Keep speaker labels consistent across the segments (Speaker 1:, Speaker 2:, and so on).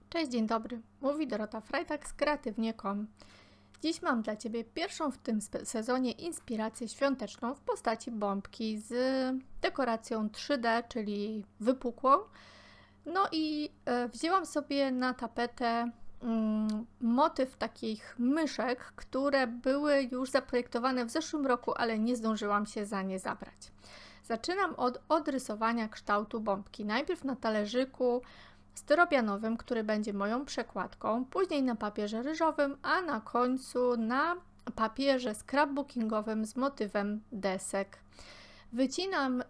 Speaker 1: Cześć, dzień dobry. Mówi Dorota Frajtak z Kreatywnie.com. Dziś mam dla Ciebie pierwszą w tym sezonie inspirację świąteczną w postaci bombki z dekoracją 3D, czyli wypukłą. No i wzięłam sobie na tapetę motyw takich myszek, które były już zaprojektowane w zeszłym roku, ale nie zdążyłam się za nie zabrać. Zaczynam od odrysowania kształtu bombki. Najpierw na talerzyku styropianowym, który będzie moją przekładką, później na papierze ryżowym, a na końcu na papierze scrapbookingowym z motywem desek. Wycinam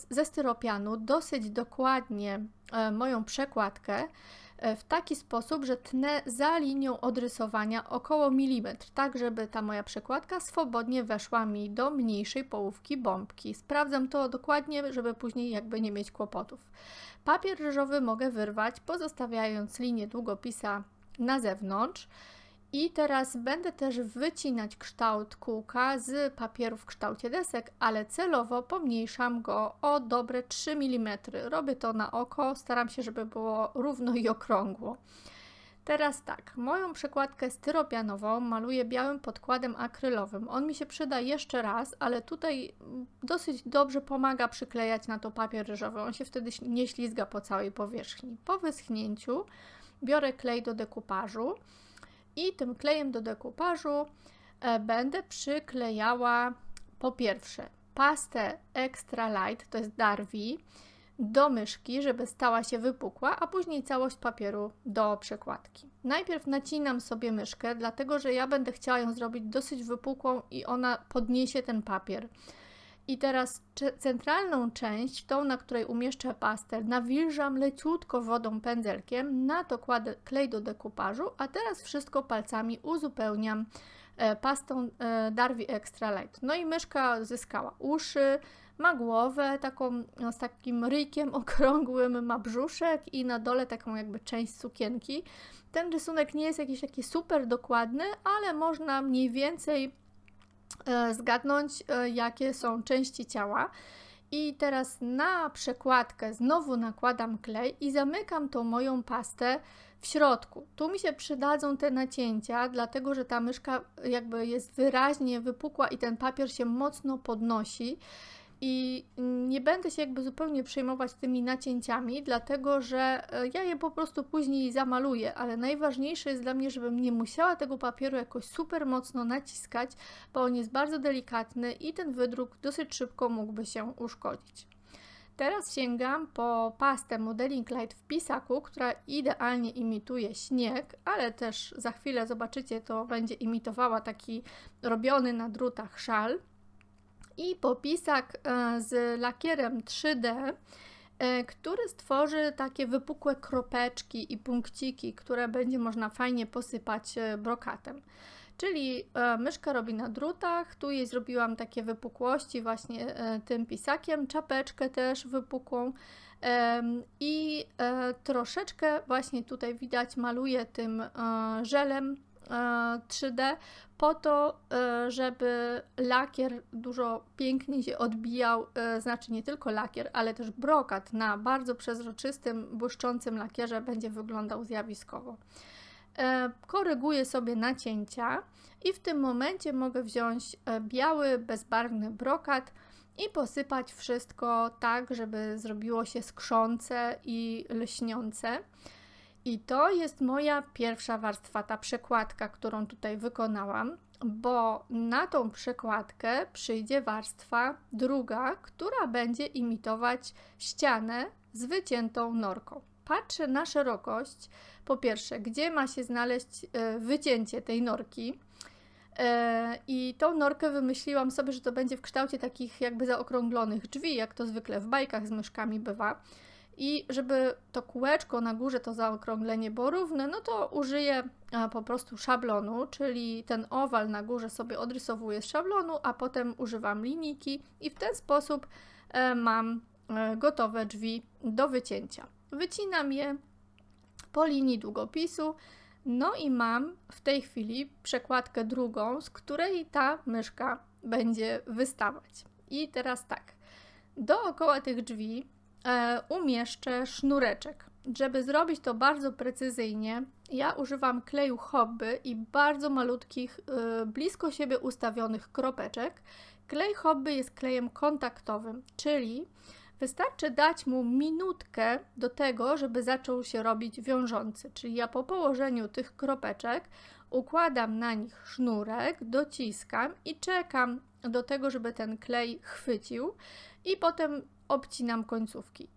Speaker 1: ze styropianu dosyć dokładnie moją przekładkę w taki sposób, że tnę za linią odrysowania około milimetr, tak żeby ta moja przekładka swobodnie weszła mi do mniejszej połówki bombki. Sprawdzam to dokładnie, żeby później jakby nie mieć kłopotów. Papier ryżowy mogę wyrwać, pozostawiając linię długopisa na zewnątrz. I teraz będę też wycinać kształt kółka z papieru w kształcie desek, ale celowo pomniejszam go o dobre 3 mm. Robię to na oko, staram się, żeby było równo i okrągło. Teraz tak, moją przekładkę styropianową maluję białym podkładem akrylowym. On mi się przyda jeszcze raz, ale tutaj dosyć dobrze pomaga przyklejać na to papier ryżowy. On się wtedy nie ślizga po całej powierzchni. Po wyschnięciu biorę klej do dekupażu i tym klejem do dekupażu będę przyklejała po pierwsze pastę Extra Light, to jest Darvi, do myszki, żeby stała się wypukła, a później całość papieru do przekładki. Najpierw nacinam sobie myszkę, dlatego że ja będę chciała ją zrobić dosyć wypukłą i ona podniesie ten papier. I teraz centralną część, tą na której umieszczę pastę, nawilżam leciutko wodą pędzelkiem, na to kładę klej do dekupażu, a teraz wszystko palcami uzupełniam pastą Darvi Extra Light. No i myszka zyskała uszy, ma głowę taką z takim ryjkiem okrągłym, ma brzuszek i na dole taką jakby część sukienki. Ten rysunek nie jest jakiś taki super dokładny, ale można mniej więcej zgadnąć, jakie są części ciała. I teraz na przekładkę znowu nakładam klej i zamykam tą moją pastę w środku. Tu mi się przydadzą te nacięcia, dlatego że ta myszka jakby jest wyraźnie wypukła i ten papier się mocno podnosi. I nie będę się jakby zupełnie przejmować tymi nacięciami, dlatego że ja je po prostu później zamaluję, ale najważniejsze jest dla mnie, żebym nie musiała tego papieru jakoś super mocno naciskać, bo on jest bardzo delikatny i ten wydruk dosyć szybko mógłby się uszkodzić. Teraz sięgam po pastę Modeling Light w pisaku, która idealnie imituje śnieg, ale też za chwilę zobaczycie, to będzie imitowała taki robiony na drutach szal. I po pisak z lakierem 3D, który stworzy takie wypukłe kropeczki i punkciki, które będzie można fajnie posypać brokatem. Czyli myszka robi na drutach, tu jej zrobiłam takie wypukłości właśnie tym pisakiem, czapeczkę też wypukłą i troszeczkę właśnie tutaj widać maluję tym żelem 3D po to, żeby lakier dużo piękniej się odbijał, znaczy nie tylko lakier, ale też brokat na bardzo przezroczystym, błyszczącym lakierze będzie wyglądał zjawiskowo. Koryguję sobie nacięcia i w tym momencie mogę wziąć biały, bezbarwny brokat i posypać wszystko tak, żeby zrobiło się skrzące i lśniące. I to jest moja pierwsza warstwa, ta przekładka, którą tutaj wykonałam, bo na tą przekładkę przyjdzie warstwa druga, która będzie imitować ścianę z wyciętą norką. Patrzę na szerokość, po pierwsze, gdzie ma się znaleźć wycięcie tej norki. I tą norkę wymyśliłam sobie, że to będzie w kształcie takich jakby zaokrąglonych drzwi, jak to zwykle w bajkach z myszkami bywa. I żeby to kółeczko na górze, to zaokrąglenie było równe, no to użyję po prostu szablonu, czyli ten owal na górze sobie odrysowuję z szablonu, a potem używam linijki i w ten sposób mam gotowe drzwi do wycięcia. Wycinam je po linii długopisu, no i mam w tej chwili przekładkę drugą, z której ta myszka będzie wystawać. I teraz tak, dookoła tych drzwi umieszczę sznureczek. żeby zrobić to bardzo precyzyjnie, ja używam kleju hobby i bardzo malutkich, blisko siebie ustawionych kropeczek. Klej hobby jest klejem kontaktowym, czyli wystarczy dać mu minutkę do tego, żeby zaczął się robić wiążący. Czyli ja po położeniu tych kropeczek układam na nich sznurek, dociskam i czekam do tego, żeby ten klej chwycił i potem obcinam końcówki.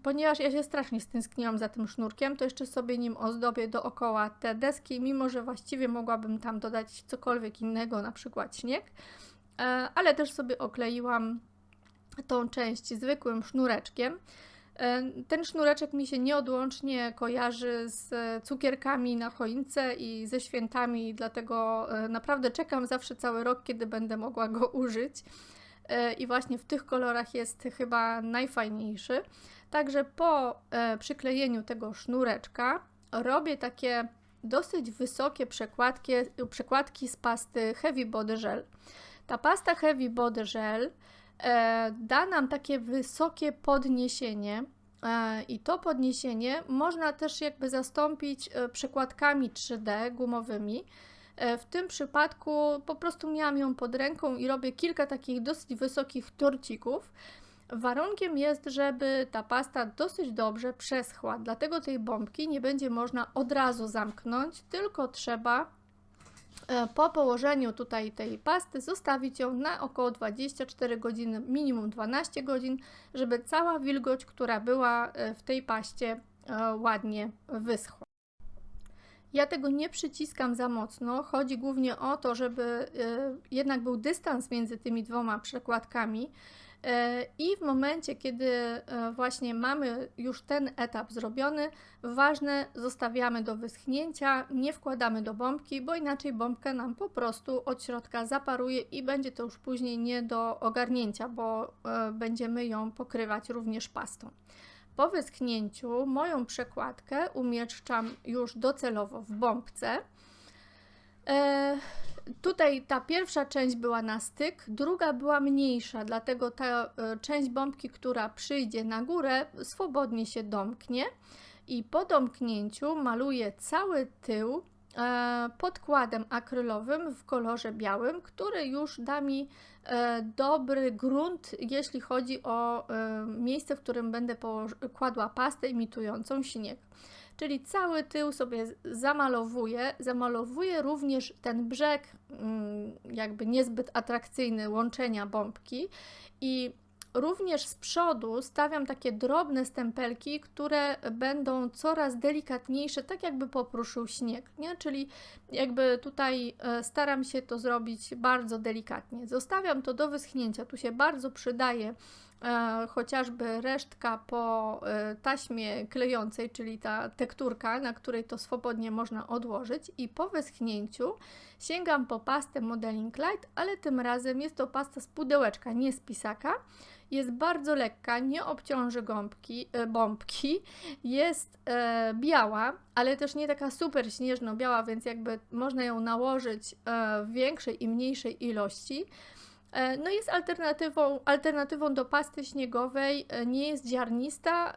Speaker 1: Ponieważ ja się strasznie stęskniłam za tym sznurkiem, to jeszcze sobie nim ozdobię dookoła te deski, mimo że właściwie mogłabym tam dodać cokolwiek innego, na przykład śnieg, ale też sobie okleiłam tą część zwykłym sznureczkiem. Ten sznureczek mi się nieodłącznie kojarzy z cukierkami na choince i ze świętami, dlatego naprawdę czekam zawsze cały rok, kiedy będę mogła go użyć. I właśnie w tych kolorach jest chyba najfajniejszy. Także po przyklejeniu tego sznureczka robię takie dosyć wysokie przekładki z pasty Heavy Body Gel. Ta pasta Heavy Body Gel da nam takie wysokie podniesienie i to podniesienie można też jakby zastąpić przekładkami 3D gumowymi. W tym przypadku po prostu miałam ją pod ręką i robię kilka takich dosyć wysokich torcików. Warunkiem jest, żeby ta pasta dosyć dobrze przeschła, dlatego tej bombki nie będzie można od razu zamknąć, tylko trzeba po położeniu tutaj tej pasty zostawić ją na około 24 godziny, minimum 12 godzin, żeby cała wilgoć, która była w tej paście, ładnie wyschła. Ja tego nie przyciskam za mocno, chodzi głównie o to, żeby jednak był dystans między tymi dwoma przekładkami i w momencie, kiedy właśnie mamy już ten etap zrobiony, ważne, zostawiamy do wyschnięcia, nie wkładamy do bombki, bo inaczej bombka nam po prostu od środka zaparuje i będzie to już później nie do ogarnięcia, bo będziemy ją pokrywać również pastą. Po wyschnięciu moją przekładkę umieszczam już docelowo w bombce. Tutaj ta pierwsza część była na styk, druga była mniejsza, dlatego ta część bombki, która przyjdzie na górę, swobodnie się domknie i po domknięciu maluję cały tył podkładem akrylowym w kolorze białym, który już da mi dobry grunt, jeśli chodzi o miejsce, w którym będę kładła pastę imitującą śnieg. Czyli cały tył sobie zamalowuję również ten brzeg jakby niezbyt atrakcyjny łączenia bombki i również z przodu stawiam takie drobne stempelki, które będą coraz delikatniejsze, tak jakby popruszył śnieg, nie? Czyli jakby tutaj staram się to zrobić bardzo delikatnie. Zostawiam to do wyschnięcia, tu się bardzo przydaje chociażby resztka po taśmie klejącej, czyli ta tekturka, na której to swobodnie można odłożyć i po wyschnięciu sięgam po pastę Modeling Light, ale tym razem jest to pasta z pudełeczka, nie z pisaka. Jest bardzo lekka, nie obciąży bombki, jest biała, ale też nie taka super śnieżno-biała, więc jakby można ją nałożyć w większej i mniejszej ilości. No jest alternatywą do pasty śniegowej, nie jest ziarnista,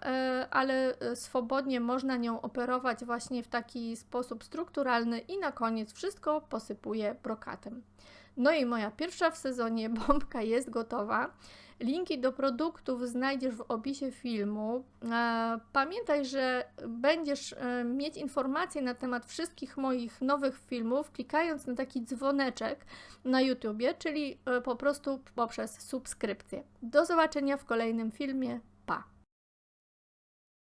Speaker 1: ale swobodnie można nią operować właśnie w taki sposób strukturalny i na koniec wszystko posypuję brokatem. No i moja pierwsza w sezonie bombka jest gotowa. Linki do produktów znajdziesz w opisie filmu. Pamiętaj, że będziesz mieć informacje na temat wszystkich moich nowych filmów, klikając na taki dzwoneczek na YouTubie, czyli po prostu poprzez subskrypcję. Do zobaczenia w kolejnym filmie.